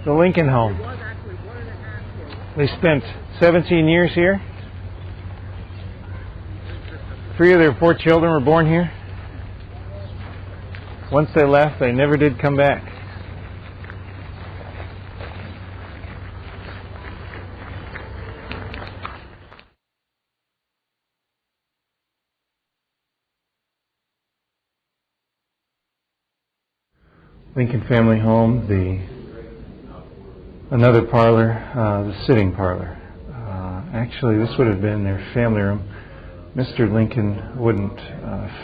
the Lincoln home. They spent 17 years here. 3 of their 4 children were born here. Once they left, they never did come back. Lincoln family home, another parlor, the sitting parlor. Actually, this would have been their family room. Mr. Lincoln wouldn't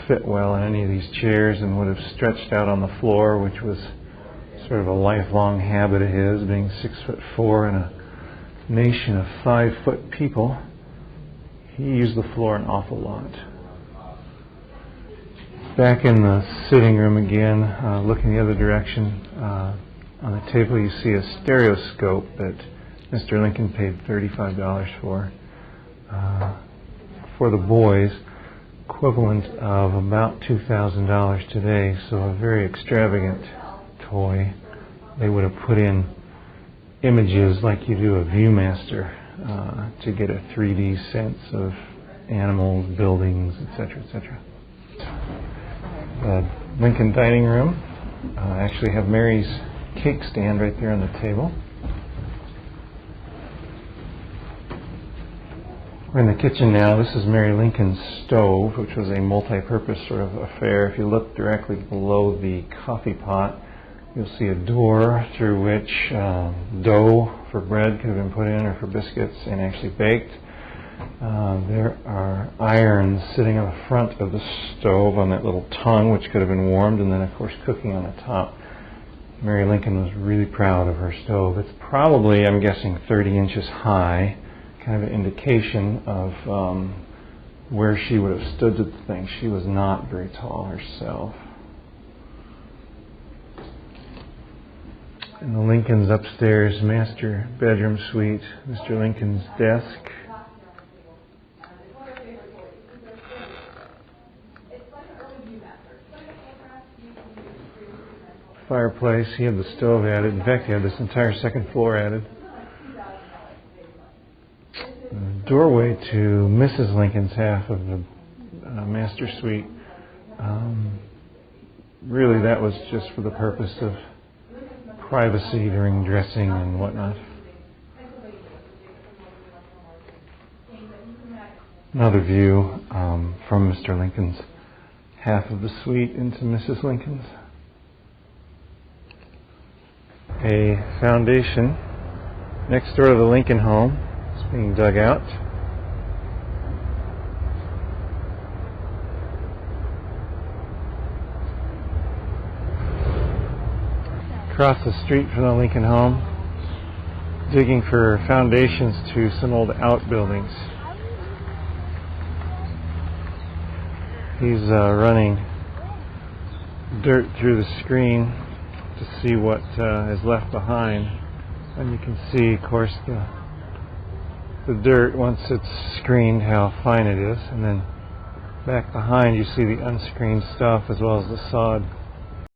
fit well in any of these chairs and would have stretched out on the floor, which was sort of a lifelong habit of his, being 6'4" in a nation of 5-foot people. He used the floor an awful lot. Back in the sitting room again, looking the other direction, on the table you see a stereoscope that Mr. Lincoln paid $35 for the boys, equivalent of about $2,000 today, so a very extravagant toy. They would have put in images like you do a Viewmaster to get a 3D sense of animals, buildings, etc., etc. The Lincoln dining room. Actually have Mary's cake stand right there on the table. We're in the kitchen now. This is Mary Lincoln's stove, which was a multi-purpose sort of affair. If you look directly below the coffee pot, you'll see a door through which dough for bread could have been put in, or for biscuits, and actually baked. There are irons sitting on the front of the stove on that little tongue, which could have been warmed, and then of course cooking on the top. Mary Lincoln was really proud of her stove. It's probably, I'm guessing, 30 inches high, kind of an indication of where she would have stood to the thing. She was not very tall herself. In the Lincoln's upstairs master bedroom suite, Mr. Lincoln's desk. Fireplace. He had the stove added. In fact, he had this entire second floor added. The doorway to Mrs. Lincoln's half of the master suite. Really, that was just for the purpose of privacy during dressing and whatnot. Another view from Mr. Lincoln's half of the suite into Mrs. Lincoln's. A foundation next door to the Lincoln home is being dug out. Across the street from the Lincoln home, digging for foundations to some old outbuildings. He's running dirt through the screen to see what is left behind, and you can see, of course, the dirt once it's screened, how fine it is, and then back behind you see the unscreened stuff as well as the sod.